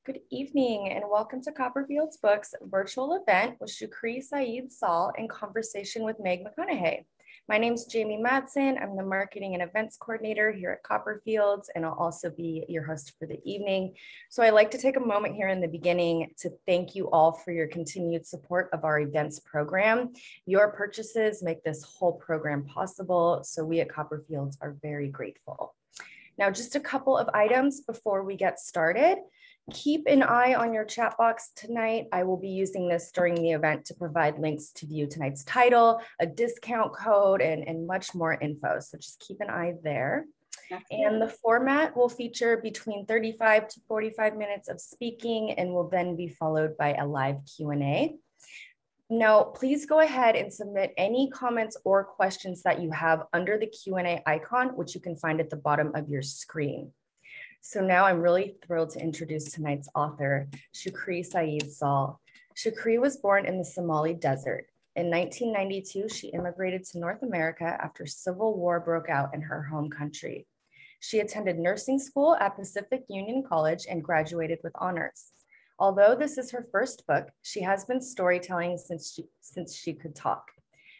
Good evening and welcome to Copperfields Books virtual event with Shugri Said Salh in conversation with Meg McConahey. My name is Jamie Madsen. I'm the marketing and events coordinator here at Copperfields, and I'll also be your host for the evening. So I'd like to take a moment here in the beginning to thank you all for your continued support of our events program. Your purchases make this whole program possible, so we at Copperfields are very grateful. Now, just a couple of items before we get started. Keep an eye on your chat box tonight. I will be using this during the event to provide links to view tonight's title, a discount code, and much more info. So just keep an eye there. And the format will feature between 35 to 45 minutes of speaking and will then be followed by a live Q&A. Now, please go ahead and submit any comments or questions that you have under the Q&A icon, which you can find at the bottom of your screen. So now I'm really thrilled to introduce tonight's author, Shugri Said Salh. Shugri was born in the Somali desert. In 1992, she immigrated to North America after civil war broke out in her home country. She attended nursing school at Pacific Union College and graduated with honors. Although this is her first book, she has been storytelling since she could talk.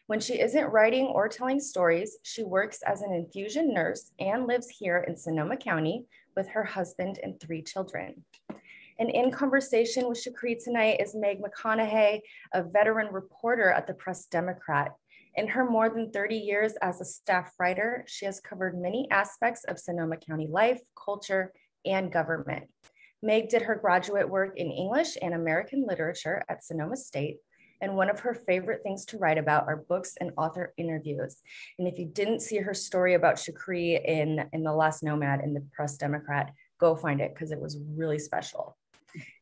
When she isn't writing or telling stories, she works as an infusion nurse and lives here in Sonoma County with her husband and 3 children. And in conversation with Shugri tonight is Meg McConahey, a veteran reporter at the Press Democrat. In her more than 30 years as a staff writer, she has covered many aspects of Sonoma County life, culture, and government. Meg did her graduate work in English and American literature at Sonoma State, and one of her favorite things to write about are books and author interviews. And if you didn't see her story about Shugri in the last Nomad in the Press Democrat, go find it because it was really special.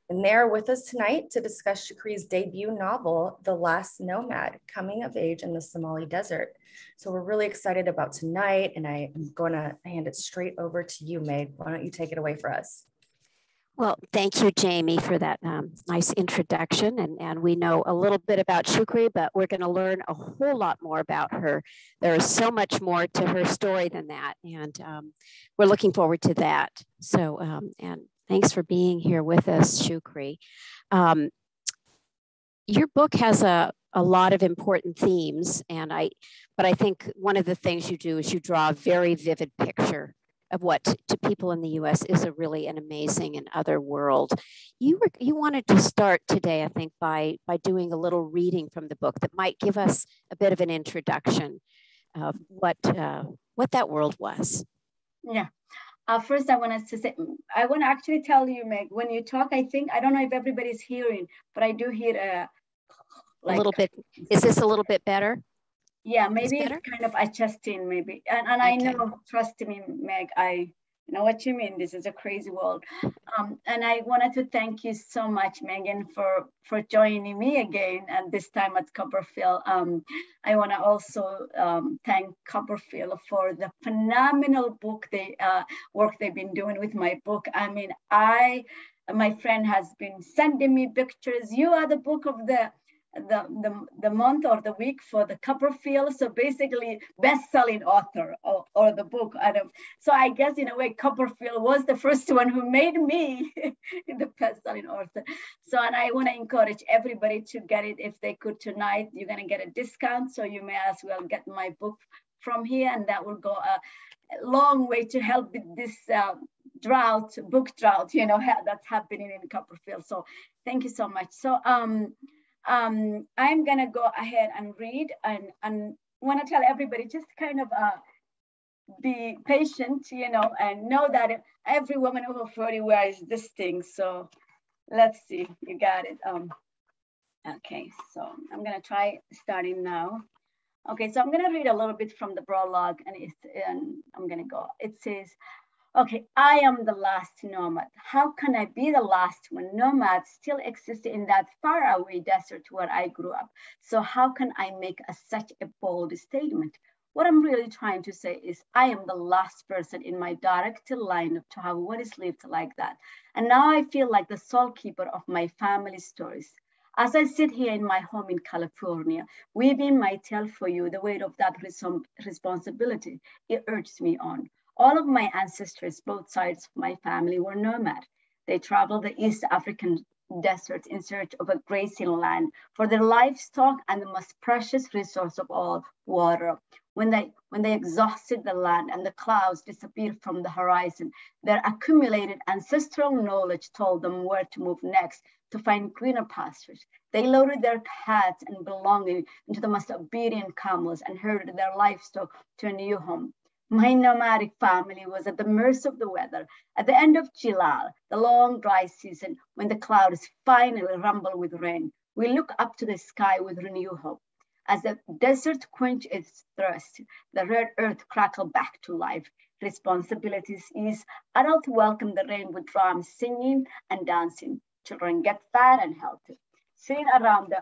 And they're with us tonight to discuss Shugri's debut novel, The Last Nomad, Coming of Age in the Somali Desert. So we're really excited about tonight, and I am going to hand it straight over to you, Meg. Why don't you take it away for us? Well, thank you, Jamie, for that nice introduction. And we know a little bit about Shugri, but we're going to learn a whole lot more about her. There is so much more to her story than that. And we're looking forward to that. So, and thanks for being here with us, Shugri. Your book has a lot of important themes. But I think one of the things you do is you draw a very vivid picture of what to people in the U.S. is really an amazing and other world. You wanted to start today, I think, by doing a little reading from the book that might give us a bit of an introduction of what that world was. Yeah. First, I want to actually tell you, Meg, when you talk, I don't know if everybody's hearing, but I do hear a little bit. Is this a little bit better? Yeah, maybe it's kind of adjusting, maybe. And okay. I know, trust me, Meg, I know what you mean. This is a crazy world. And I wanted to thank you so much, Megan, for joining me again, and this time at Copperfield. I want to also thank Copperfield for the phenomenal work they've been doing with my book. I mean, my friend has been sending me pictures. You are the book of the month or the week for the Copperfield. So basically best-selling author or the book. So I guess in a way, Copperfield was the first one who made me the best-selling author. So, and I want to encourage everybody to get it if they could tonight. You're going to get a discount. So you may as well get my book from here, and that will go a long way to help with this book drought, that's happening in Copperfield. So thank you so much. So, I'm gonna go ahead and read and want to tell everybody just kind of be patient, and know that every woman over 40 wears this thing. So let's see, you got it. Okay, so I'm gonna try starting now. Okay, so I'm gonna read a little bit from the prologue, and I'm gonna go. It says, okay, I am the last nomad. How can I be the last when nomads still exist in that faraway desert where I grew up? So how can I make such a bold statement? What I'm really trying to say is I am the last person in my direct line to have what is lived like that. And now I feel like the sole keeper of my family stories. As I sit here in my home in California, weaving my tale for you, the weight of that responsibility, it urges me on. All of my ancestors, both sides of my family, were nomad. They travel the East African deserts in search of a grazing land for their livestock and the most precious resource of all, water. When they exhausted the land and the clouds disappeared from the horizon, their accumulated ancestral knowledge told them where to move next to find greener pastures. They loaded their pets and belongings into the most obedient camels and herded their livestock to a new home. My nomadic family was at the mercy of the weather. At the end of July, the long dry season, when the clouds finally rumble with rain, we look up to the sky with renewed hope. As the desert quenched its thirst, the red earth crackled back to life. Responsibilities ease. Adults welcome the rain with drums, singing and dancing. Children get fat and healthy. Sitting around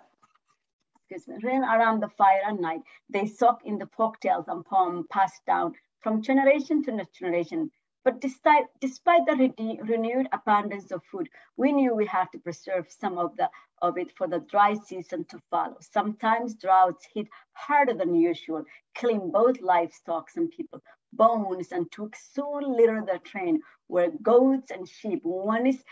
the fire at night, they soak in the folktales and poems passed down from generation to generation. But despite the renewed abundance of food, we knew we had to preserve some of it for the dry season to follow. Sometimes droughts hit harder than usual, killing both livestock and people. Bones and twigs soon litter the train where goats and sheep once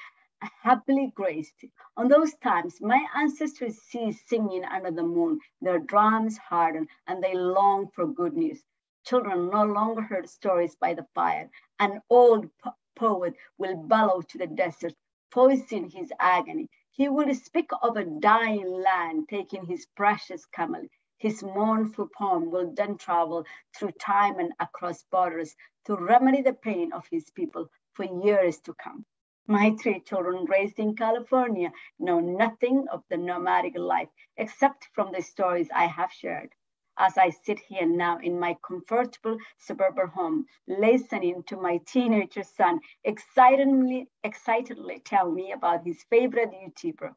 happily grazed. On those times, my ancestors ceased singing under the moon. Their drums hardened and they longed for good news. Children no longer heard stories by the fire. An old poet will bellow to the desert, voicing his agony. He will speak of a dying land taking his precious camel. His mournful poem will then travel through time and across borders to remedy the pain of his people for years to come. My 3 children raised in California know nothing of the nomadic life except from the stories I have shared. As I sit here now in my comfortable suburban home, listening to my teenager son excitedly tell me about his favorite YouTuber,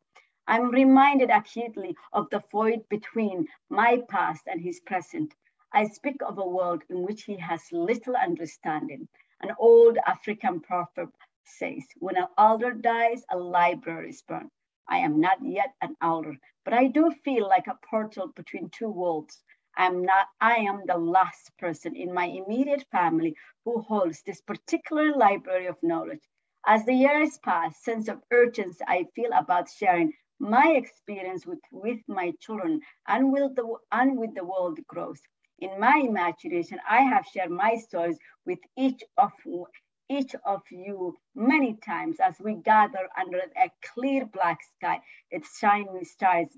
I'm reminded acutely of the void between my past and his present. I speak of a world in which he has little understanding. An old African proverb says, when an elder dies, a library is burned. I am not yet an elder, but I do feel like a portal between 2 worlds. I am the last person in my immediate family who holds this particular library of knowledge. As the years pass, sense of urgency I feel about sharing my experience with my children and with the world grows. In my imagination, I have shared my stories with each of you many times as we gather under a clear black sky, its shining stars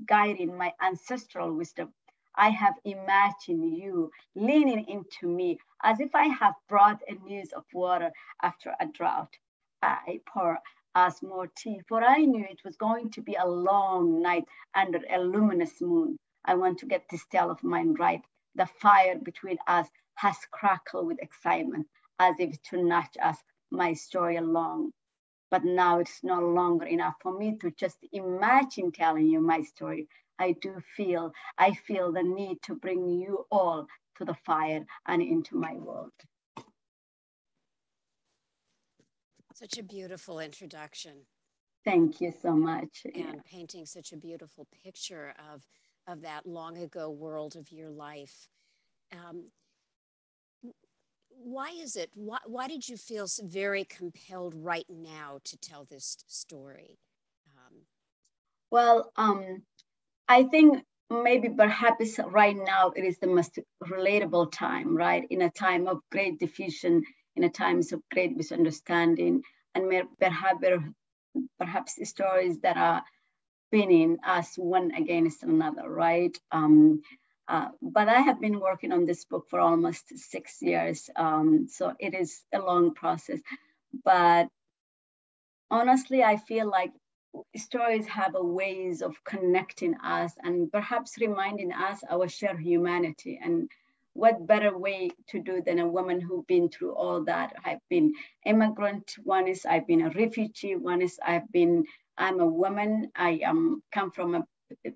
guiding my ancestral wisdom. I have imagined you leaning into me as if I have brought a news of water after a drought. I pour us more tea, for I knew it was going to be a long night under a luminous moon. I want to get this tale of mine right. The fire between us has crackled with excitement, as if to nudge us, my story along. But now it's no longer enough for me to just imagine telling you my story. I feel the need to bring you all to the fire and into my world. Such a beautiful introduction. Thank you so much. And painting such a beautiful picture of that long ago world of your life. Why is it? Why did you feel very compelled right now to tell this story? I think maybe perhaps right now it is the most relatable time, right? In a time of great diffusion, in a times of great misunderstanding, and perhaps stories that are pinning us one against another, right? But I have been working on this book for almost 6 years, so it is a long process. But honestly, I feel like stories have a ways of connecting us and perhaps reminding us our shared humanity. And what better way to do than a woman who's been through all that? I've been immigrant. One is I've been a refugee. One is I'm a woman. I come from a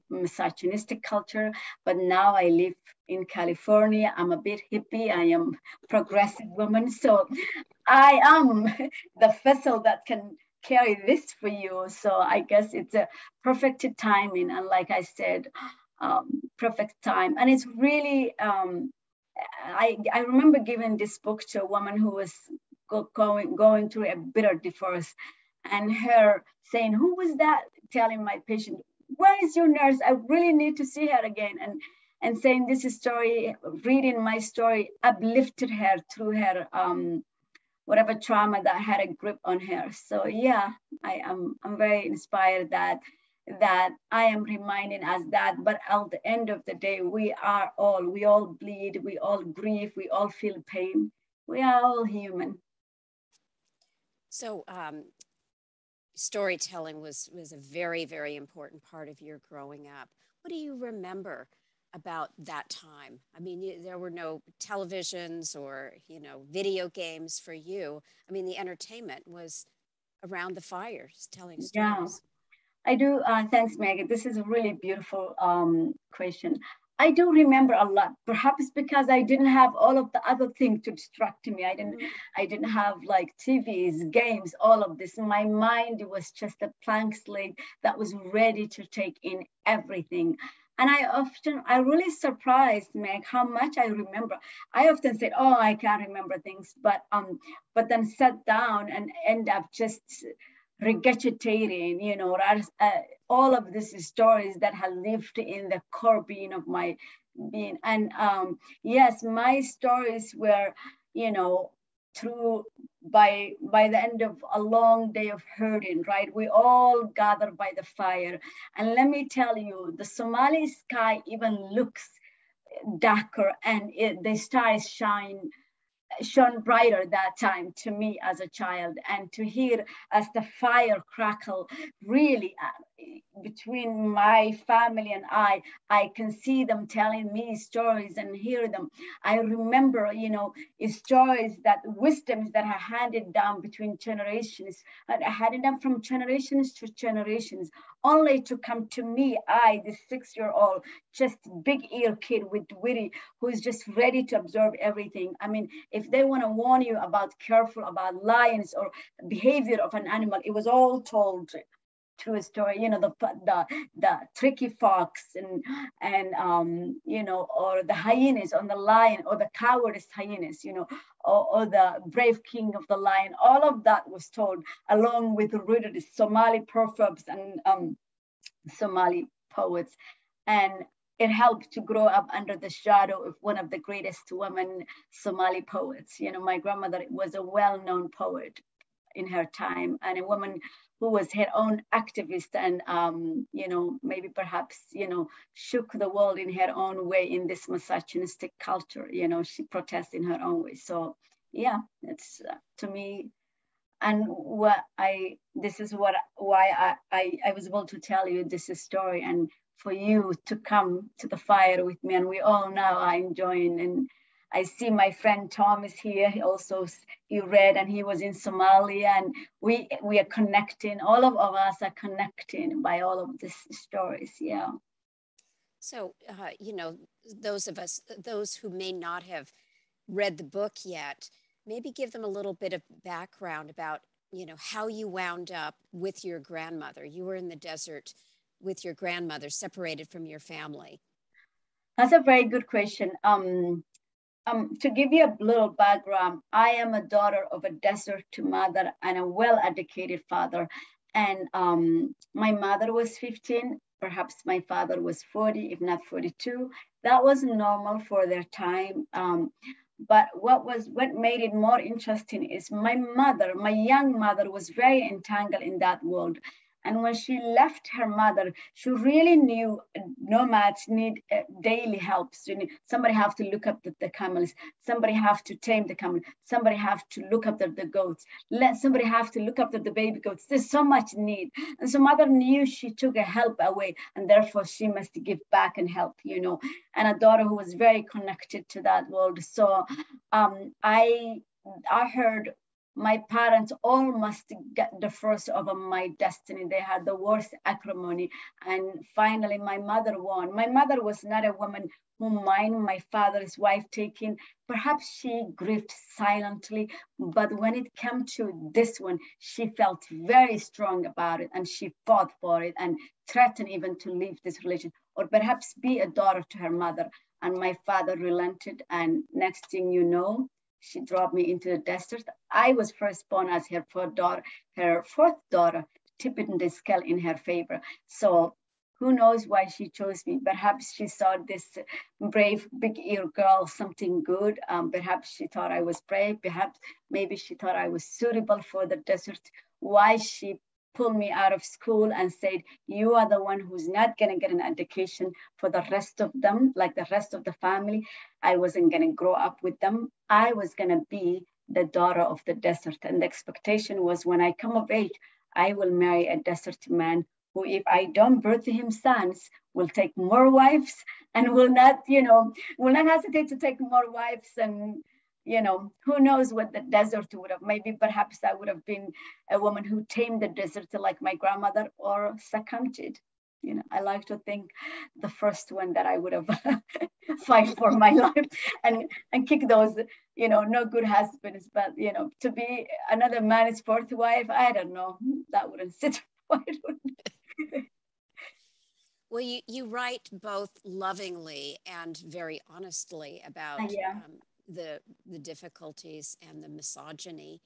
misogynistic culture, but now I live in California. I'm a bit hippie. I am progressive woman. So I am the vessel that can carry this for you. So I guess it's a perfect timing. And like I said, perfect time. And it's really, I remember giving this book to a woman who was going through a bitter divorce. and her saying, who was that? Telling my patient, where is your nurse? I really need to see her again. And saying this story, reading my story, uplifted her through her whatever trauma that had a grip on her. So yeah, I'm very inspired that I am reminding us that, but at the end of the day, we all bleed, we all grieve, we all feel pain. We are all human. So storytelling was a very, very important part of your growing up. What do you remember about that time? I mean, there were no televisions or, video games for you. I mean, the entertainment was around the fires, telling stories. Yeah, I do. Thanks, Megan. This is a really beautiful question. I do remember a lot, perhaps because I didn't have all of the other things to distract me. I didn't have like TVs, games, all of this. My mind was just a blank slate that was ready to take in everything. And I really surprised, Meg, how much I remember. I often said, oh, I can't remember things, but then sat down and end up just regurgitating, all of these stories that have lived in the core being of my being. And yes, my stories were, through by the end of a long day of herding, right? We all gather by the fire. And let me tell you, the Somali sky even looks darker, and the stars shone brighter that time to me as a child. And to hear as the fire crackle really between my family and I can see them telling me stories and hear them. I remember, stories, that wisdoms that are handed down between generations, handed down from generations to generations, only to come to me, the 6-year-old, just big ear kid with witty, who is just ready to absorb everything. I mean, if they want to warn you careful about lions or behavior of an animal, it was all told through a story. The tricky fox and or the hyenas on the lion, or the cowardice hyenas, or the brave king of the lion. All of that was told, along with the rooted Somali proverbs and Somali poets. And it helped to grow up under the shadow of one of the greatest women Somali poets. My grandmother was a well-known poet in her time, and a woman who was her own activist and, maybe perhaps, shook the world in her own way in this misogynistic culture. She protests in her own way. So yeah, it's to me, and why I was able to tell you this story, and for you to come to the fire with me. And we all now are enjoying. And I see my friend Tom is here. He read, and he was in Somalia, and we are connecting. All of us are connecting by all of these stories. Yeah. So, those who may not have read the book yet, maybe give them a little bit of background about, how you wound up with your grandmother. You were in the desert with your grandmother, separated from your family. That's a very good question. To give you a little background, I am a daughter of a desert mother and a well-educated father. And my mother was 15, perhaps my father was 40, if not 42. That was normal for their time. But what made it more interesting is my young mother, was very entangled in that world. And when she left her mother, she really knew nomads need daily help. So somebody have to look up the camels. Somebody have to tame the camel. Somebody have to look up the goats. Somebody have to look up the baby goats. There's so much need. And so mother knew she took a help away, and therefore she must give back and help, and a daughter who was very connected to that world. So I heard my parents all must get the first of my destiny. They had the worst acrimony. And finally, my mother won. My mother was not a woman who minded my father's wife taking. Perhaps she grieved silently, but when it came to this one, she felt very strong about it, and she fought for it and threatened even to leave this religion, or perhaps be a daughter to her mother. And my father relented, and next thing you know, she dropped me into the desert. I was first born as her fourth daughter, tipping the scale in her favor. So who knows why she chose me? Perhaps she saw this brave, big-ear girl, something good. Perhaps she thought I was brave. Maybe she thought I was suitable for the desert. Why she pulled me out of school and said, you are the one who's not going to get an education for the rest of them, like the rest of the family. I wasn't going to grow up with them. I was going to be the daughter of the desert. And the expectation was when I come of age, I will marry a desert man who, if I don't birth him sons, will take more wives and will not hesitate to take more wives. And, who knows what the desert would have. Maybe perhaps I would have been a woman who tamed the desert like my grandmother, or succumbed it. I like to think the first one that I would have fight for my life and kick those, no good husbands. But, to be another man's fourth wife, I don't know. That wouldn't sit right with me. Well, you write both lovingly and very honestly about the difficulties and the misogyny,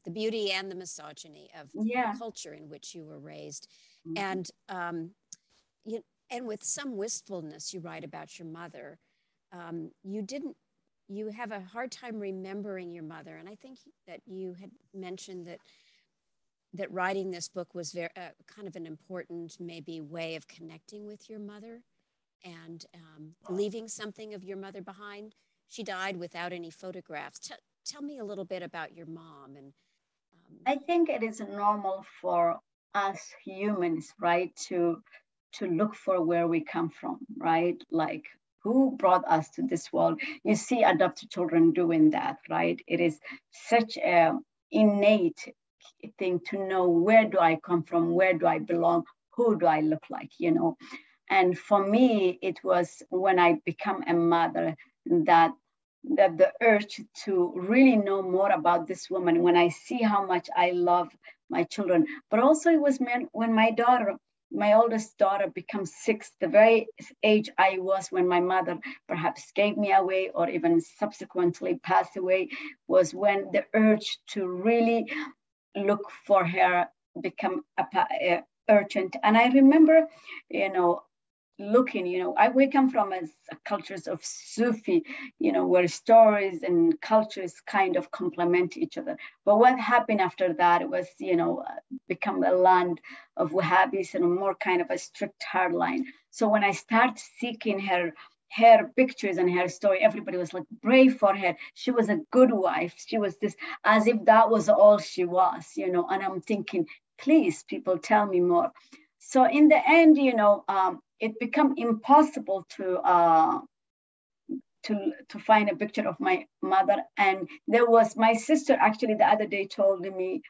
the beauty and the misogyny of the culture in which you were raised. And and with some wistfulness, you write about your mother. You have a hard time remembering your mother, and I think that you had mentioned that writing this book was very kind of an important maybe way of connecting with your mother and leaving something of your mother behind. She died without any photographs. Tell me a little bit about your mom. And I think it is normal for us humans, right, to look for where we come from, right? Like, who brought us to this world? You see adopted children doing that, right? It is such an innate thing to know, where do I come from? Where do I belong? Who do I look like, And for me, it was when I become a mother that the urge to really know more about this woman, when I see how much I love my children. But also it was when my oldest daughter becomes 6, the very age I was when my mother perhaps gave me away or even subsequently passed away, was when the urge to really look for her become urgent. And I remember, looking, we come from cultures of Sufi, where stories and cultures kind of complement each other. But what happened after that was, become a land of Wahhabis and a more kind of a strict hardline. So when I started seeking her pictures and her story, everybody was like, brave for her. She was a good wife. She was this, as if that was all she was, and I'm thinking, please, people, tell me more. So in the end, it became impossible to find a picture of my mother. And there was my sister, actually, the other day told me,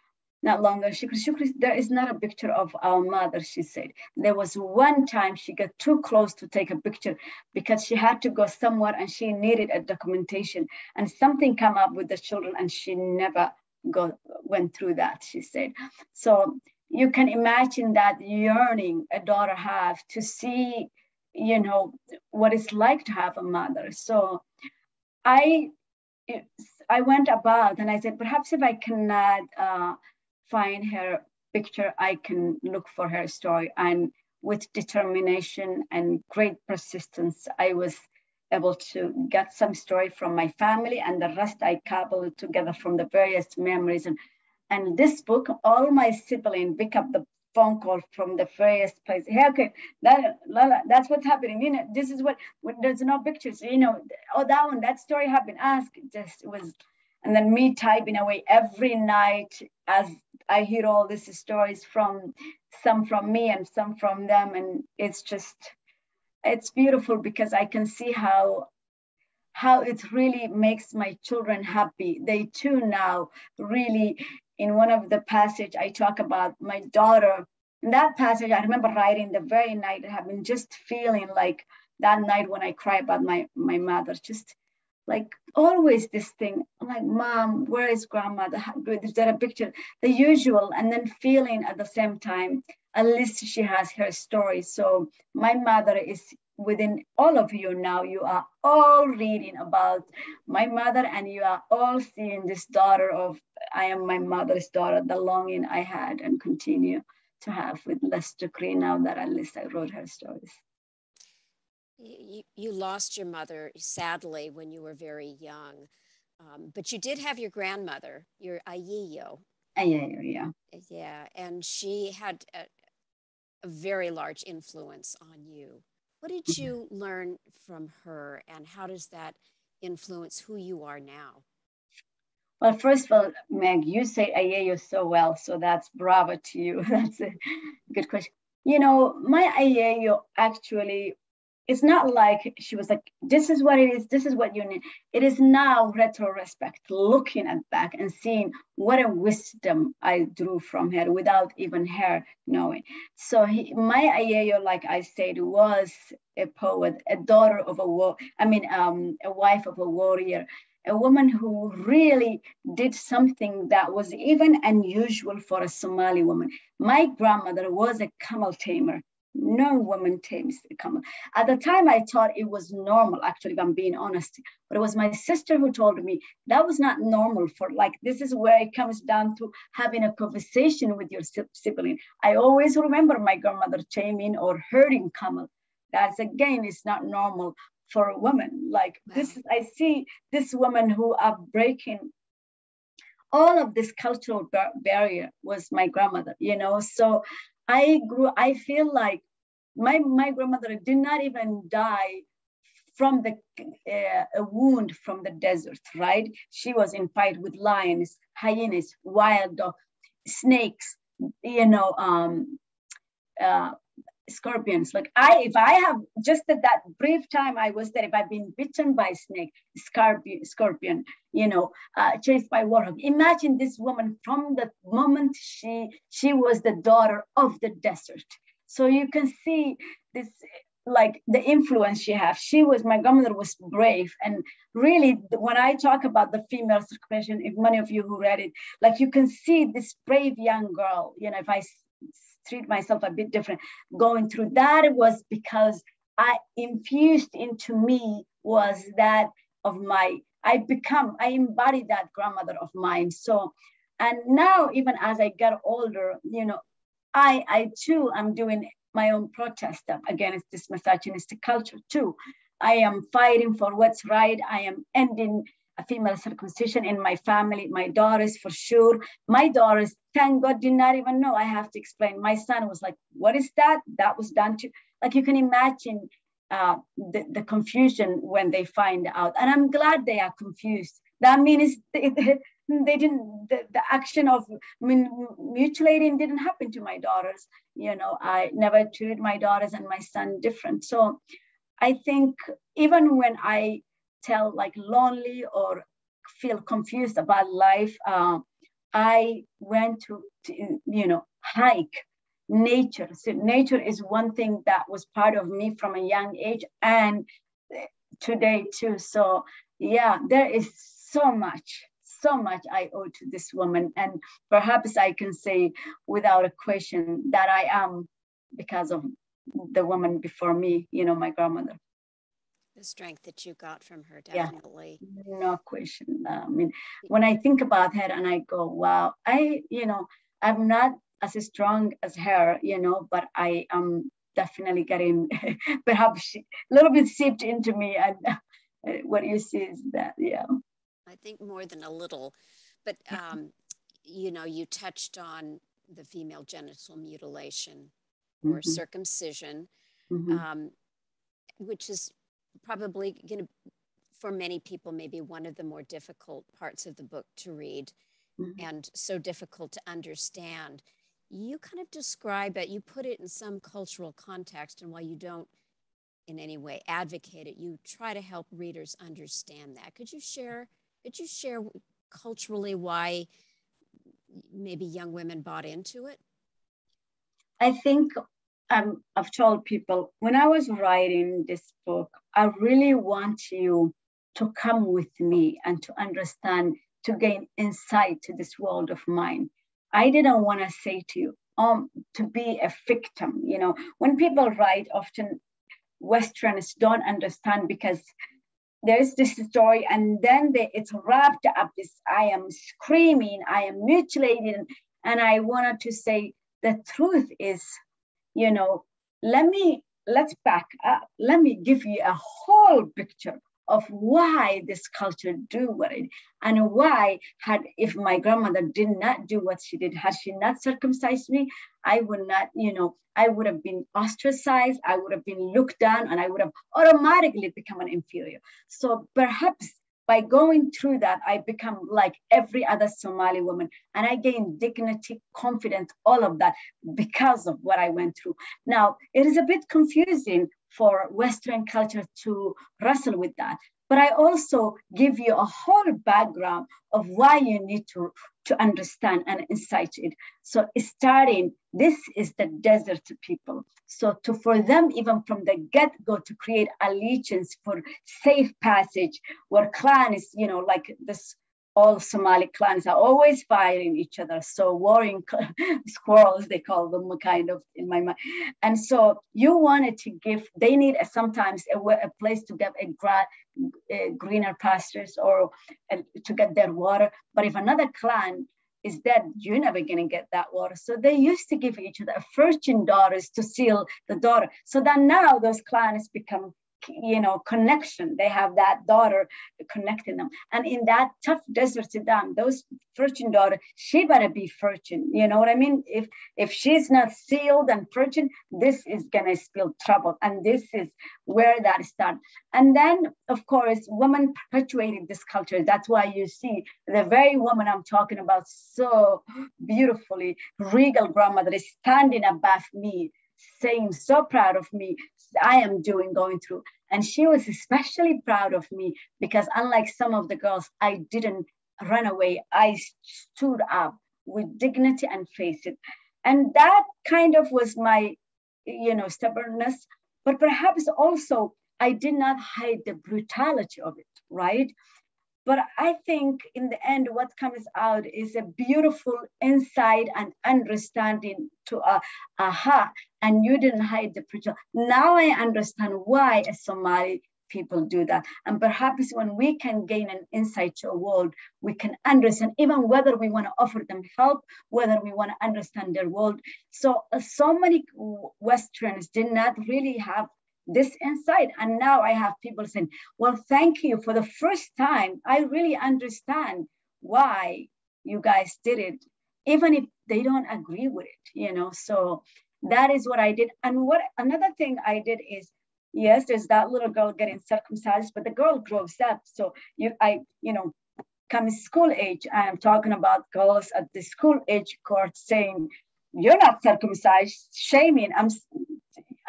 not long ago, Shugri, there is not a picture of our mother, she said. There was one time she got too close to take a picture because she had to go somewhere and she needed a documentation. And something came up with the children and she never went through that, she said. So you can imagine that yearning a daughter have to see, what it's like to have a mother. So I went about and I said, perhaps if I cannot find her picture, I can look for her story. And with determination and great persistence, I was able to get some story from my family, and the rest I cobbled it together from the various memories. And this book, all my siblings pick up the phone call from the various places. Hey, okay, that's what's happening. This is what there's no pictures. Oh, that story happened. Ask. Just was, and then me typing away every night as I hear all these stories, some from me and some from them, and it's beautiful because I can see how it really makes my children happy. They too now really. In one of the passage, I talk about my daughter. In that passage, I remember writing the very night it happened, just feeling like that night when I cry about my mother, just like always this thing, like, Mom, where is grandmother? Is there a picture? The usual, and then feeling at the same time, at least she has her story. So my mother is within all of you now, you are all reading about my mother, and you are all seeing this daughter of, I am my mother's daughter, the longing I had and continue to have with less degree now that at least I wrote her stories. You lost your mother, sadly, when you were very young, but you did have your grandmother, your Ayiyo. Ayiyo, yeah. Yeah, and she had a very large influence on you. What did you learn from her, and how does that influence who you are now? Well, first of all, Meg, you say Ayiyo so well, so that's bravo to you. That's a good question. You know, my Ayiyo actually, it's not like she was like, this is what it is, this is what you need. It is now retrospect, looking at back and seeing what a wisdom I drew from her without even her knowing. So my Ayiyo, like I said, was a poet, a daughter of a wife of a warrior, a woman who really did something that was even unusual for a Somali woman. My grandmother was a camel tamer. No woman tames a camel. At the time, I thought it was normal, actually, if I'm being honest. But it was my sister who told me that was not normal for, like, this is where it comes down to having a conversation with your sibling. I always remember my grandmother taming or herding camel. That's, again, it's not normal for a woman. Like, this is, I see this woman who are breaking all of this cultural barrier was my grandmother, you know. So I feel like my grandmother did not even die from a wound from the desert, right? She was in fight with lions, hyenas, wild dogs, snakes, you know, scorpions. Like if I have just at that brief time I was there, if I've been bitten by a snake, scorpion, you know, chased by warthog. Imagine this woman from the moment she was the daughter of the desert. So you can see this, like the influence she has. My grandmother was brave. And really, when I talk about the female circumcision, if many of you who read it, like you can see this brave young girl, you know, if I treat myself a bit different, going through that, it was because I infused into me was that of I embody that grandmother of mine. So, and now even as I get older, you know, I too am doing my own protest against this misogynistic culture too. I am fighting for what's right. I am ending a female circumcision in my family, my daughters for sure. My daughters, thank God, did not even know. I have to explain. My son was like, what is that? That was done to, like you can imagine the confusion when they find out. And I'm glad they are confused. That means they didn't, the action of mutilating didn't happen to my daughters. You know, I never treated my daughters and my son different. So I think even when I tell like lonely or feel confused about life, I went to you know, hike nature. So nature is one thing that was part of me from a young age and today too. So yeah, there is so much I owe to this woman. And perhaps I can say without a question that I am because of the woman before me, you know, my grandmother. The strength that you got from her, definitely. Yeah, no question. I mean, when I think about her and I go, wow, you know, I'm not as strong as her, you know, but I am definitely getting perhaps a little bit seeped into me. And what you see is that, yeah. I think more than a little, but you know, you touched on the female genital mutilation or circumcision, which is probably going to, for many people, maybe one of the more difficult parts of the book to read and so difficult to understand. You kind of describe it, you put it in some cultural context, and while you don't in any way advocate it, you try to help readers understand that. Could you share culturally why maybe young women bought into it? I think I've told people when I was writing this book, I really want you to come with me and to understand, to gain insight to this world of mine. I didn't want to say to you, to be a victim. You know, when people write, often Westerns don't understand, because there's this story, and then it's wrapped up this, I am screaming, I am mutilated. And I wanted to say, the truth is, you know, let's back up. Let me give you a whole picture of why this culture do what it, and why if my grandmother did not do what she did, had she not circumcised me, I would not, you know, I would have been ostracized, I would have been looked down, and I would have automatically become an inferior. So perhaps by going through that, I become like every other Somali woman, and I gain dignity, confidence, all of that because of what I went through. Now, it is a bit confusing for Western culture to wrestle with that, but I also give you a whole background of why you need to understand and insight it. So starting, this is the desert people. So for them, even from the get-go, to create allegiance for safe passage, where clans, you know, like this, all Somali clans are always fighting each other. So warring squirrels, they call them, kind of, in my mind. And so you wanted to give, they need sometimes a place to get a greener pastures, or to get their water. But if another clan is dead, you're never going to get that water. So they used to give each other virgin daughters to seal the daughter. So that now those clans become, you know, connection. They have that daughter connecting them. And in that tough desert to them, those virgin daughter, she better be virgin. You know what I mean? If she's not sealed and virgin, this is gonna spill trouble. And this is where that starts. And then, of course, women perpetuated this culture. That's why you see the very woman I'm talking about so beautifully, regal grandmother, is standing above me, saying, so proud of me, I am going through. And she was especially proud of me because, unlike some of the girls, I didn't run away. I stood up with dignity and faced it. And that kind of was my, you know, stubbornness. But perhaps also I did not hide the brutality of it, right? But I think in the end, what comes out is a beautiful insight and understanding to aha, and you didn't hide the preacher. Now I understand why a Somali people do that. And perhaps when we can gain an insight to a world, we can understand even whether we want to offer them help, whether we want to understand their world. So many Westerns did not really have this insight. And now I have people saying, well, thank you. For the first time, I really understand why you guys did it, even if they don't agree with it, you know. So that is what I did. And another thing I did is, yes, there's that little girl getting circumcised, but the girl grows up. So come school age, I'm talking about girls at the school age court saying, you're not circumcised, shaming.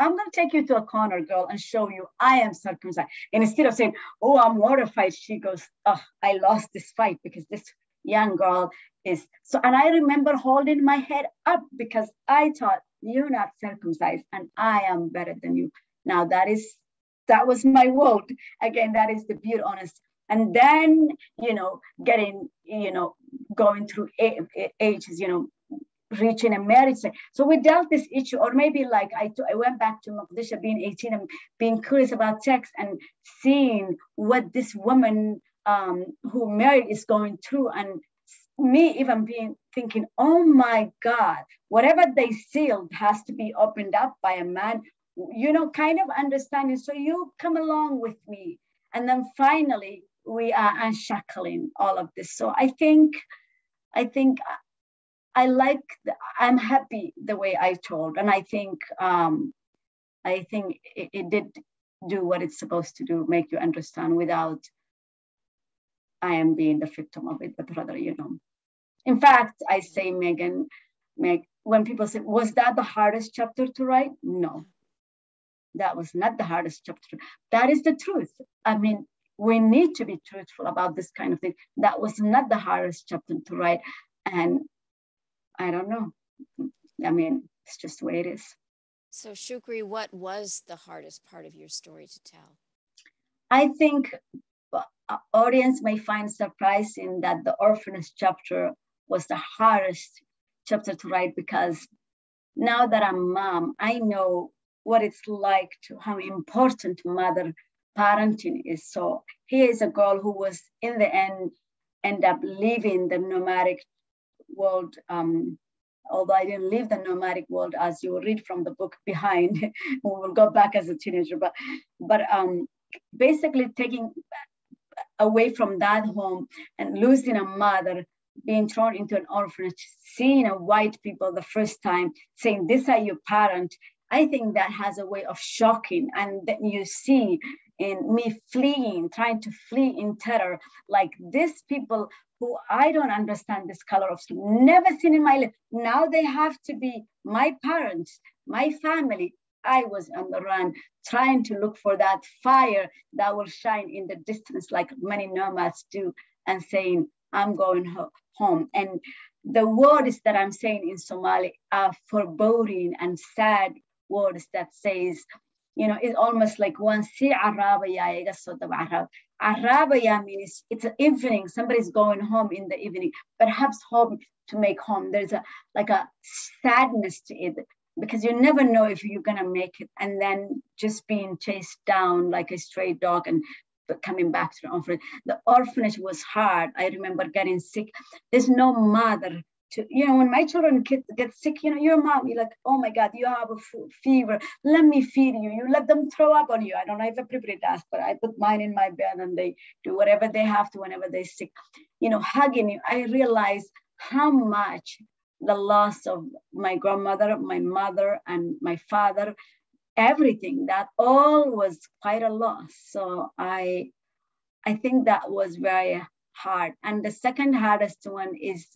I'm going to take you to a corner, girl, and show you I am circumcised. And instead of saying, oh, I'm mortified, she goes, oh, I lost this fight because this young girl is. So, and I remember holding my head up because I thought, you're not circumcised and I am better than you. Now that was my world. Again, that is the beauty, honest. And then, going through ages, reaching a marriage. So we dealt this issue, or maybe like I went back to Mogadishu being 18 and being curious about sex and seeing what this woman who married is going through, and me even thinking, oh my God, whatever they sealed has to be opened up by a man, kind of understanding. So you come along with me. And then finally we are unshackling all of this. So I think I'm happy the way I told, and I think it did do what it's supposed to do, make you understand without I am being the victim of it, but rather, In fact, I say, Meg, when people say, was that the hardest chapter to write? No, that was not the hardest chapter. That is the truth. I mean, we need to be truthful about this kind of thing. That was not the hardest chapter to write. And I don't know. I mean, it's just the way it is. So Shugri, what was the hardest part of your story to tell? I think audience may find surprising that the orphanage chapter was the hardest chapter to write, because now that I'm mom, I know what it's like, to how important mother parenting is. So here is a girl who was in the end up leaving the nomadic world, although I didn't leave the nomadic world, as you will read from the book behind. We will go back as a teenager, but basically taking away from that home and losing a mother, being thrown into an orphanage, seeing a white people the first time, saying, "These are your parents." I think that has a way of shocking. And then you see in me fleeing, trying to flee in terror, like these people who I don't understand this color of skin, never seen in my life. Now they have to be my parents, my family. I was on the run, trying to look for that fire that will shine in the distance, like many nomads do, and saying, "I'm going home." And the words that I'm saying in Somali are foreboding and sad words that says, it's almost like one si arabaya iga soo daba arab. Arabaya means it's an evening, somebody's going home in the evening, perhaps home to make home. There's a sadness to it, because you never know if you're gonna make it, and then just being chased down like a stray dog and coming back to the orphanage. The orphanage was hard. I remember getting sick. There's no mother to, when my children get sick, your mom, you're like, "Oh my God, you have a fever. Let me feed you." You let them throw up on you. I don't know if everybody does, but I put mine in my bed and they do whatever they have to whenever they're sick. Hugging you. I realized how much the loss of my grandmother, my mother, and my father, everything, that all was quite a loss. So I think that was very hard. And the second hardest one is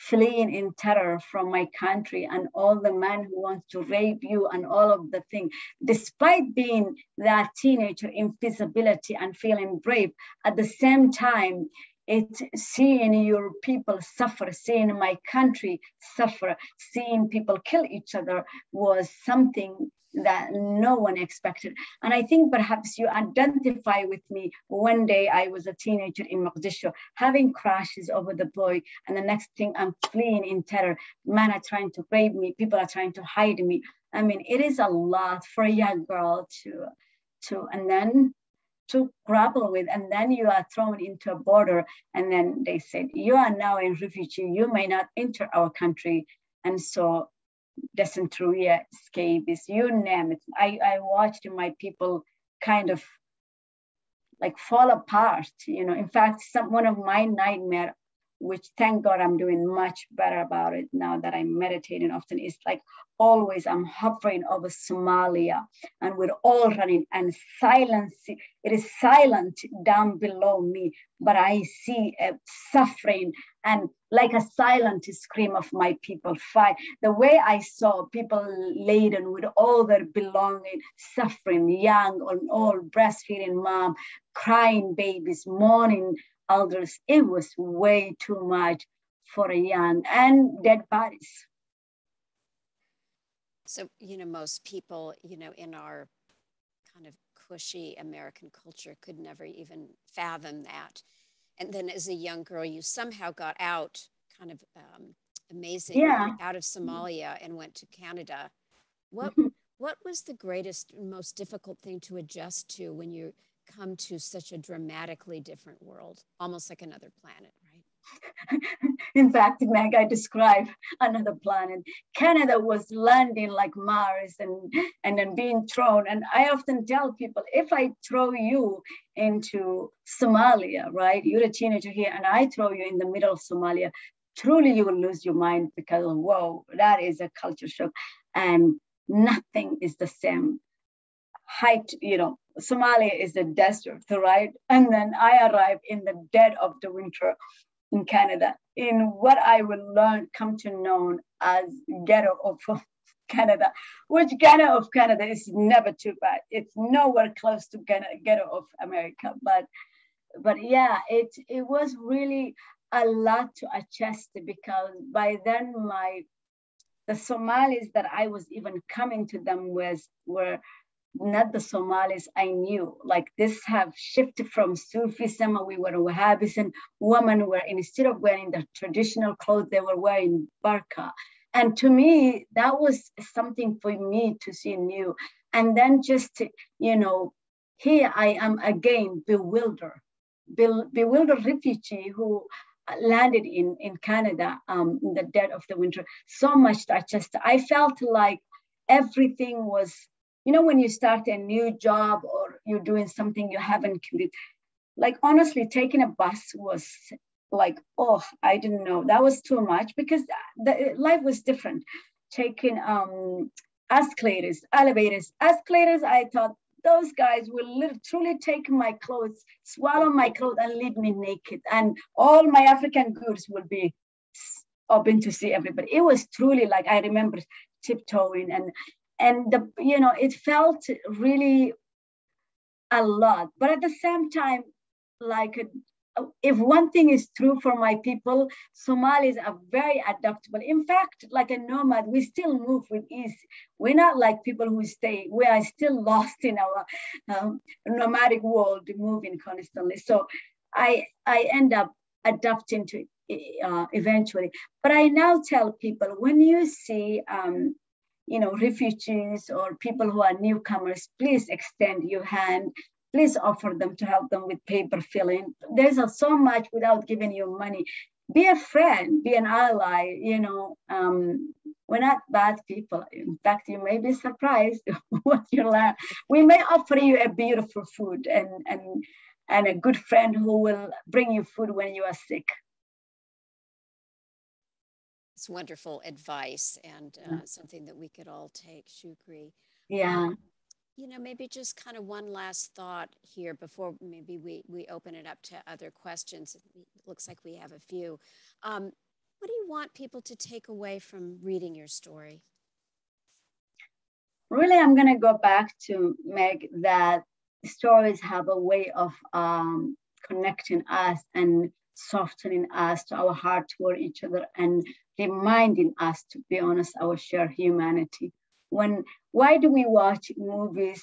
fleeing in terror from my country and all the men who want to rape you and all of the things. Despite being that teenager invisibility and feeling brave, at the same time, it's seeing your people suffer, seeing my country suffer, seeing people kill each other was something that no one expected. And I think perhaps you identify with me. One day I was a teenager in Mogadishu, having crashes over the boy, and the next thing I'm fleeing in terror. Men are trying to rape me, people are trying to hide me. I mean, it is a lot for a young girl to grapple with, and then you are thrown into a border, and then they said, "You are now a refugee, you may not enter our country." And so dysentery, scabies, you name it. I watched my people kind of like fall apart. In fact, one of my nightmare, which thank God I'm doing much better about it now that I'm meditating often, is like always I'm hovering over Somalia and we're all running, and silence, it is silent down below me, but I see suffering and like a silent scream of my people fight. The way I saw people laden with all their belongings, suffering, young or old, breastfeeding mom, crying babies, mourning elders, it was way too much for a young, and dead bodies. So, most people, in our kind of cushy American culture could never even fathom that. And then as a young girl, you somehow got out, kind of amazing, out of Somalia and went to Canada. What was the greatest, most difficult thing to adjust to when you come to such a dramatically different world, almost like another planet, right? In fact, Meg, I describe another planet. Canada was landing like Mars and then being thrown. And I often tell people, if I throw you into Somalia, right? You're a teenager here, and I throw you in the middle of Somalia, truly you will lose your mind, because, whoa, that is a culture shock. And nothing is the same. Height, Somalia is a desert, right? And then I arrive in the dead of the winter in Canada, in what I will come to know as ghetto of Canada, which ghetto of Canada is never too bad. It's nowhere close to ghetto of America. But yeah, it was really a lot to adjust, because by then the Somalis that I was even coming to them with were not the Somalis I knew. Like, this have shifted from Sufism. We were Wahhabis, and women were, instead of wearing the traditional clothes, they were wearing burqa. And to me, that was something for me to see new. And then just, you know, here I am again, bewildered refugee who landed in Canada in the dead of the winter. So much that I felt like everything was, you know, when you start a new job or you're doing something you haven't committed, like honestly, taking a bus was like, oh, I didn't know. That was too much because the life was different. Taking escalators, elevators, escalators, I thought those guys will truly take my clothes, swallow my clothes and leave me naked. And all my African goods will be open to see everybody. It was truly like, I remember tiptoeing and the, you know, it felt really a lot. But at the same time, like if one thing is true for my people, Somalis are very adaptable. In fact, like a nomad, we still move with ease. We're not like people who stay, we are still lost in our nomadic world, moving constantly. So I end up adapting to it eventually. But I now tell people, when you see, you know, refugees or people who are newcomers, please extend your hand. Please offer them to help them with paper filling. There's so much without giving you money. Be a friend, be an ally, you know. We're not bad people. In fact, you may be surprised what you learn. We may offer you a beautiful food and a good friend who will bring you food when you are sick. It's wonderful advice and something that we could all take, Shugri. Yeah. You know, maybe just kind of one last thought here before maybe we open it up to other questions. It looks like we have a few. What do you want people to take away from reading your story? Really, I'm going to go back to Meg that stories have a way of connecting us and softening us to our heart toward each other and reminding us, to be honest, our shared humanity. Why do we watch movies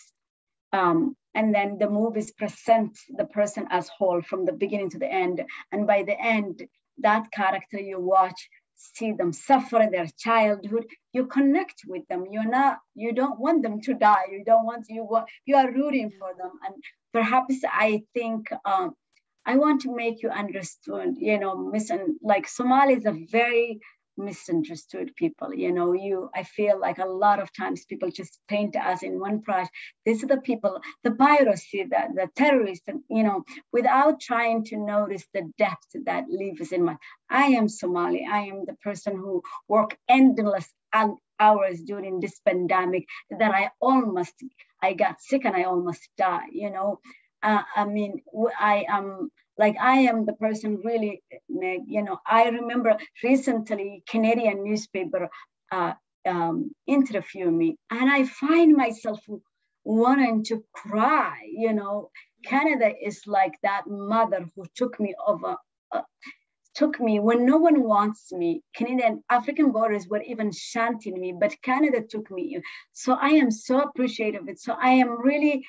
and then the movies present the person as whole from the beginning to the end, and by the end that character you watch, see them suffer their childhood, you connect with them. You don't want them to die. You are rooting for them. And perhaps I think I want to make you understood, you know, like Somalis are very misunderstood people. You know, I feel like a lot of times people just paint us in one brush. These are the people, the piracy, the terrorists, you know, without trying to notice the depth that lives in my. I am Somali. I am the person who worked endless hours during this pandemic that I got sick and I almost died. You know, I mean, I am. Like I am the person really, Meg, you know, I remember recently Canadian newspaper interviewed me and I find myself wanting to cry, you know. Canada is like that mother who took me when no one wants me. Canadian African borders were even shunting me, but Canada took me. So I am so appreciative of it. So I am really,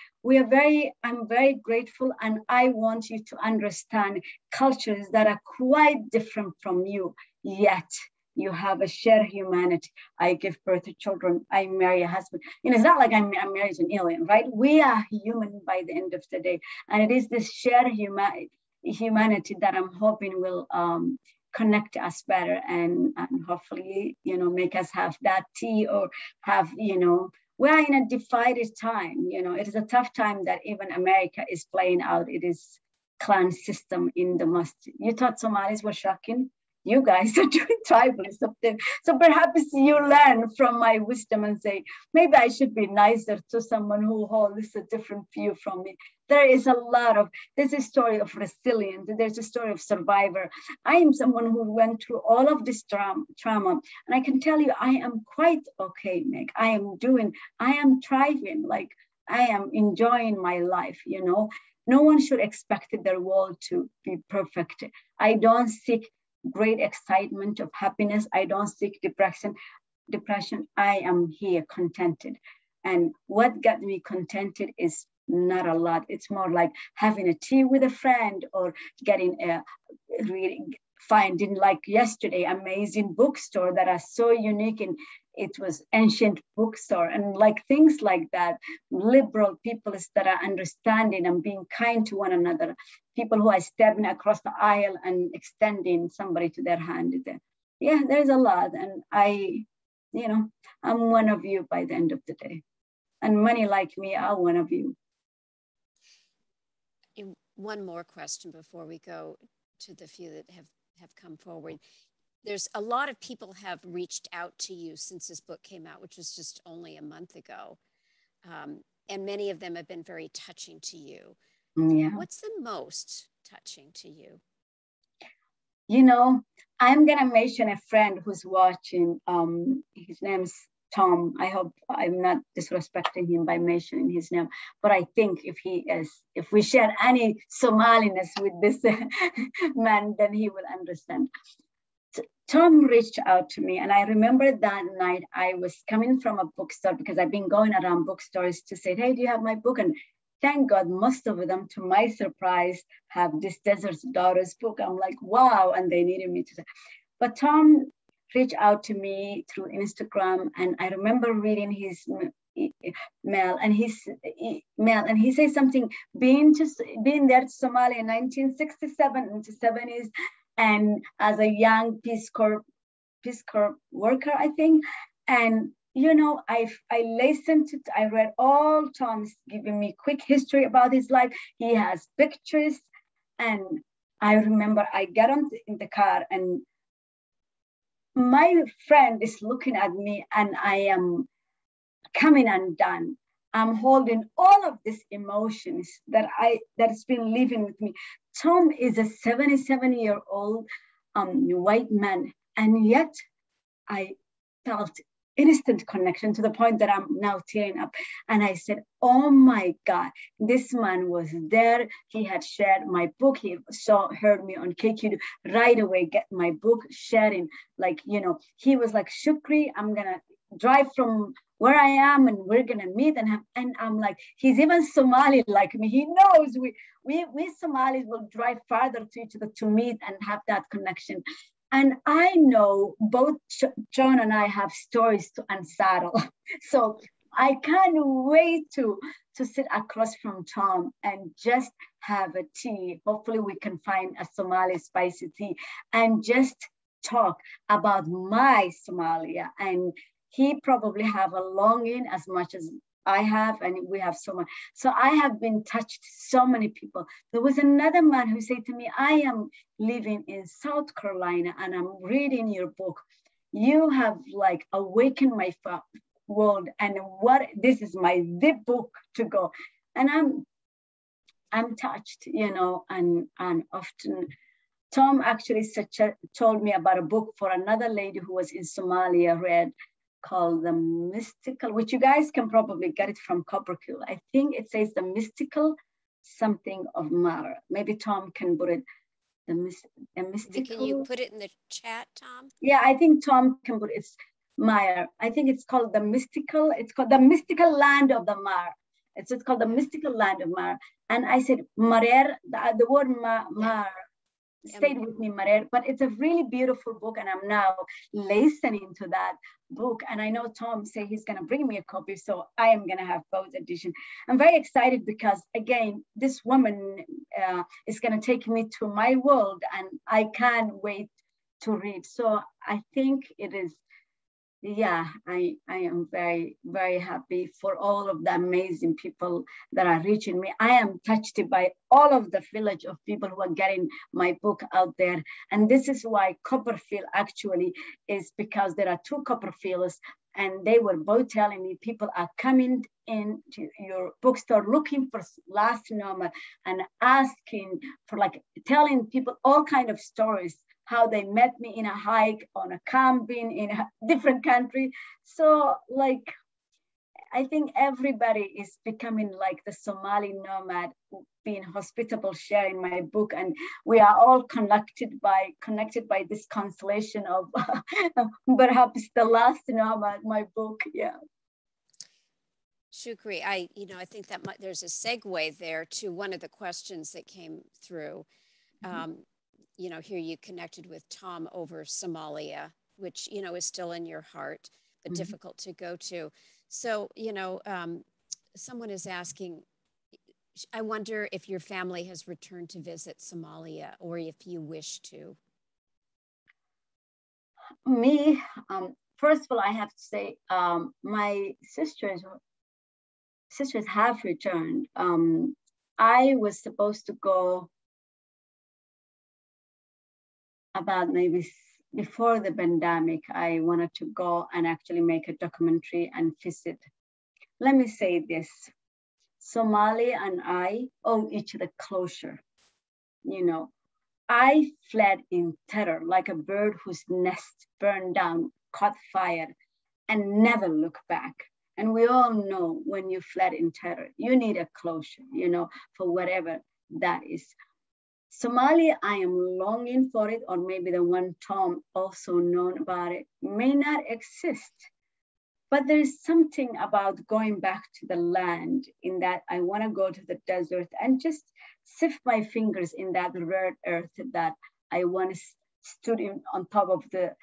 I'm very grateful. And I want you to understand cultures that are quite different from you, yet you have a shared humanity. I give birth to children. I marry a husband. You know, it's not like I'm married an alien, right? We are human by the end of the day. And it is this shared humanity that I'm hoping will connect us better and hopefully, you know, make us have that tea or have, you know, we're in a divided time. You know, it is a tough time that even America is playing out. It is clan system in the most. You thought Somalis were shocking? You guys are doing tribalism. So perhaps you learn from my wisdom and say, maybe I should be nicer to someone who holds a different view from me. There's a story of resilience. There's a story of survivor. I am someone who went through all of this trauma. And I can tell you, I am quite okay, Meg. I am thriving. Like I am enjoying my life, you know. No one should expect their world to be perfect. I don't seek great excitement of happiness. I don't seek depression. I am here contented. And what got me contented is not a lot. It's more like having a tea with a friend or getting finding, like yesterday, amazing bookstore that are so unique, and it was ancient bookstore, and like things like that. Liberal people that are understanding and being kind to one another. People who are stepping across the aisle and extending somebody to their hand. Yeah, there's a lot, and I'm one of you by the end of the day, and many like me are one of you. One more question before we go to the few that have come forward. There's a lot of people have reached out to you since this book came out, which was just only a month ago. And many of them have been very touching to you. Yeah. What's the most touching to you? I'm going to mention a friend who's watching. His name's Tom. I hope I'm not disrespecting him by mentioning his name, but I think if we share any Somaliness with this man, then he will understand. Tom reached out to me, and I remember that night I was coming from a bookstore, because I've been going around bookstores to say, hey, do you have my book? And thank God, most of them, to my surprise, have this Desert Daughters book. I'm like, wow, and they needed me to say. But Tom reached out to me through Instagram, and I remember reading his mail, and he said something, being there to Somalia in 1967 into 70s, and as a young Peace Corps worker, I think. And I listened to, I read all Tom's giving me quick history about his life. He has pictures, and I remember I got in the car, and my friend is looking at me, and I am coming undone. I'm holding all of these emotions that's been living with me. Tom is a 77-year-old white man, and yet I felt instant connection to the point that I'm now tearing up. And I said, oh my God, this man was there. He had shared my book. He heard me on KQ right away, get my book, sharing, he was like, Shukri, I'm going to drive from where I am, and we're going to meet. And I'm like, he's even Somali like me. He knows we Somalis will drive farther to each other to meet and have that connection. And I know both John and I have stories to unsaddle. So I can't wait to sit across from Tom and just have a tea. Hopefully we can find a Somali spicy tea and just talk about my Somalia. And he probably have a longing as much as I have, and we have so much. So I have been touched so many people. There was another man who said to me, I am living in South Carolina and I'm reading your book. You have awakened my world, and this is the book to go. And I'm touched, and often Tom actually told me about a book for another lady who was in Somalia, read, called The Mystical, which you guys can probably get it from Copperfield. I think it says The Mystical something of Mara. Maybe Tom can put it, the mystical. Can you put it in the chat, Tom? Yeah, I think Tom can put it. It's Maya. I think it's called The Mystical. It's called The Mystical Land of the Mar. It's called The Mystical Land of Mar. And I said, Marer, the word Mar, stayed with me, Marer, but it's a really beautiful book, and I'm now listening to that book. And I know Tom said he's going to bring me a copy, so I am going to have both editions. I'm very excited because, again, this woman is going to take me to my world, and I can't wait to read. So I think it is, I am very, very happy for all of the amazing people that are reaching me. I am touched by all of the village of people who are getting my book out there. And this is why Copperfield actually is, because there are two Copperfields, and they were both telling me people are coming into your bookstore looking for Last Nomad and asking for, telling people all kinds of stories, how they met me in a hike, on a camping in a different country. So I think everybody is becoming like the Somali nomad, being hospitable, sharing my book. And we are all connected by this constellation of perhaps the Last Nomad, my book, yeah. Shukri, I think that there's a segue there to one of the questions that came through. you know, here you connected with Tom over Somalia, which, you know, is still in your heart, but difficult to go to. So, you know, someone is asking, I wonder if your family has returned to visit Somalia or if you wish to. Me, first of all, I have to say, my sisters have returned. I was supposed to go about maybe before the pandemic. I wanted to go and actually make a documentary and visit. Let me say this, Somali and I owe each other closure. You know, I fled in terror like a bird whose nest burned down, caught fire, and never looked back. And we all know when you fled in terror, you need a closure, you know, for whatever that is. Somalia, I am longing for it, or maybe the one Tom also known about it, may not exist. But there is something about going back to the land in that I want to go to the desert and just sift my fingers in that red earth that I once stood on top of the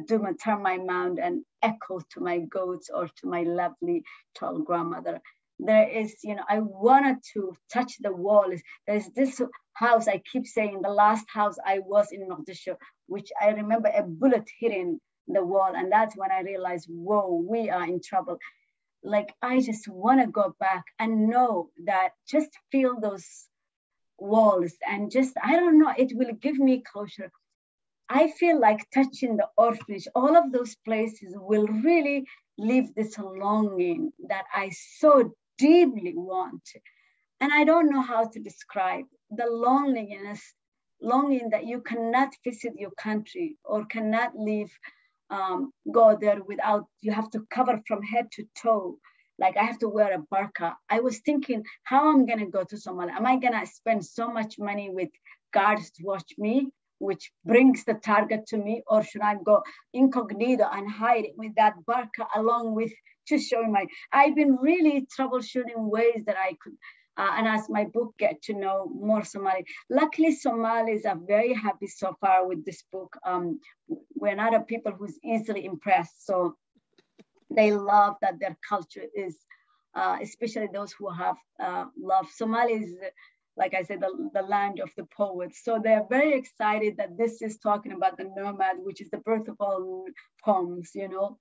Duma termite mound and echoed to my goats or to my lovely tall grandmother. There is, you know, I wanted to touch the walls. There's this house, I keep saying, the last house I was in Mogadishu, which I remember a bullet hitting the wall. And that's when I realized, whoa, we are in trouble. Like, I just want to go back and know that, just feel those walls and just, I don't know, it will give me closure. I feel like touching the orphanage, all of those places will really leave this longing that I so deeply want. And I don't know how to describe the loneliness, longing that you cannot visit your country or cannot leave, go there without, you have to cover from head to toe. Like, I have to wear a burqa. I was thinking how I'm gonna go to Somalia. Am I gonna spend so much money with guards to watch me, which brings the target to me, or should I go incognito and hide it with that burqa along with just showing my, I've been really troubleshooting ways that I could, and as my book get to know more Somali. Luckily, Somalis are very happy so far with this book. We're not a people who's easily impressed. So they love that their culture is, especially those who have love. Somalis, like I said, the land of the poets. So they're very excited that this is talking about the Nomad, which is the birth of all poems, you know,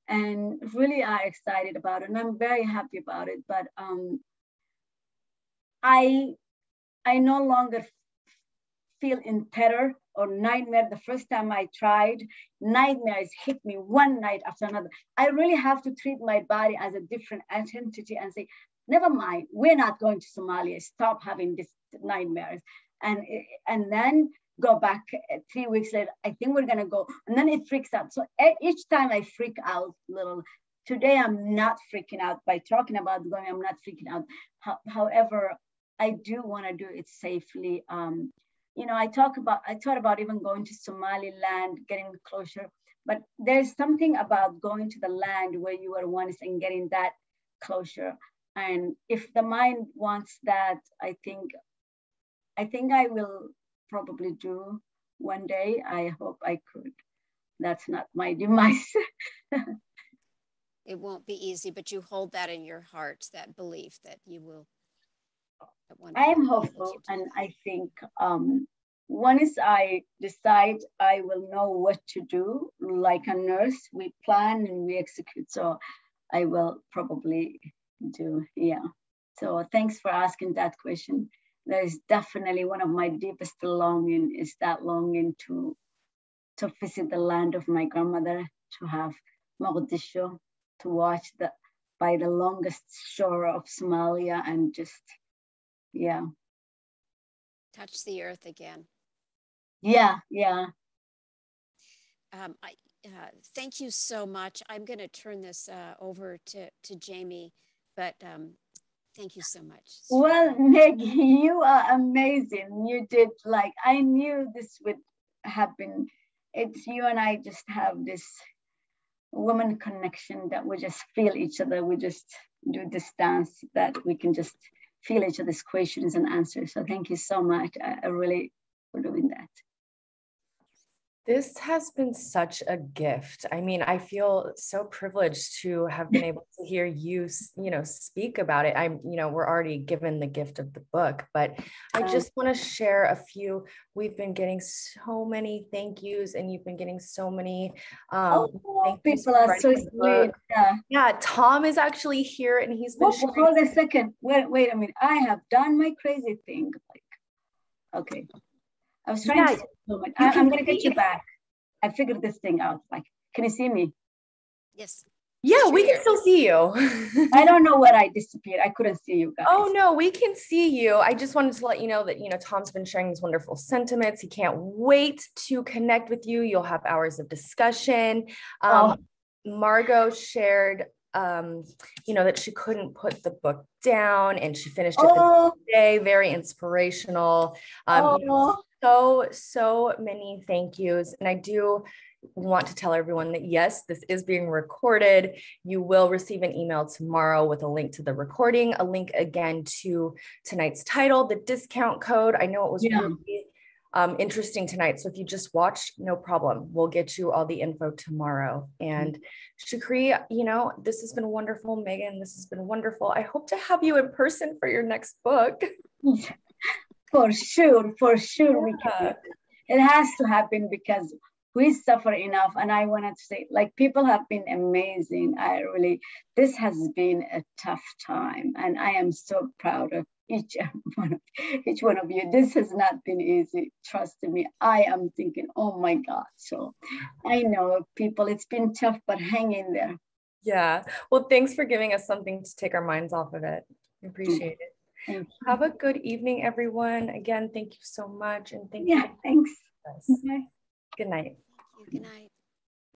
and really are excited about it. And I'm very happy about it. But I no longer feel in terror or nightmare. The first time I tried, nightmares hit me one night after another. I really have to treat my body as a different entity and say, never mind, we're not going to Somalia. Stop having these nightmares. And then go back 3 weeks later, I think we're gonna go. And then it freaks out. So each time I freak out a little. Today, I'm not freaking out by talking about going, I'm not freaking out. However, I do wanna do it safely. You know, I thought about even going to Somaliland, getting closure, but there's something about going to the land where you were once and getting that closure. And if the mind wants that, I think I will probably do one day. I hope I could. That's not my demise. It won't be easy, but you hold that in your heart, that belief that you will. I am hopeful, and I think once I decide, I will know what to do. Like a nurse, we plan and we execute. So I will probably do, yeah. So thanks for asking that question. That is definitely one of my deepest longing, is that longing to visit the land of my grandmother, to have Mogadishu, to watch by the longest shore of Somalia, and just, yeah. Touch the earth again. Yeah. Thank you so much. I'm going to turn this over to Jamie, but thank you so much. Well, Meg, you are amazing. You did, like, I knew this would happen. It's you and I just have this woman connection that we just feel each other. We just do this dance that we can just feel each other's questions and answers. So thank you so much. I really for doing that. This has been such a gift. I mean, I feel so privileged to have been able to hear you, speak about it. We're already given the gift of the book, but I just want to share a few. We've been getting so many thank yous, and you've been getting so many thank yous. People are so sweet. Yeah, Tom is actually here, and he's been hold a second. Wait a minute. I have done my crazy thing. Okay. I was trying to I'm going to get you back. I figured this thing out. Can you see me? Yes. Yeah, sure. We can still see you. I don't know where I disappeared. I couldn't see you guys. Oh, no, we can see you. I just wanted to let you know that, Tom's been sharing these wonderful sentiments. He can't wait to connect with you. You'll have hours of discussion. Margot shared that she couldn't put the book down, and she finished it the day. Very inspirational. So many thank yous. And I do want to tell everyone that yes, this is being recorded. You will receive an email tomorrow with a link to the recording, a link again to tonight's title, the discount code. I know it was really interesting tonight. So if you just watched, no problem. We'll get you all the info tomorrow. And Shugri, this has been wonderful. Megan, this has been wonderful. I hope to have you in person for your next book. For sure, we can. It has to happen because we suffer enough. And I wanted to say, people have been amazing. This has been a tough time. And I am so proud of each one of you. This has not been easy. Trust me. I am thinking, oh my God. So I know people, it's been tough, but hang in there. Yeah. Well, thanks for giving us something to take our minds off of it. I appreciate it. Have a good evening, everyone. Again, thank you so much. And thank you. Thanks. Good night. Good night.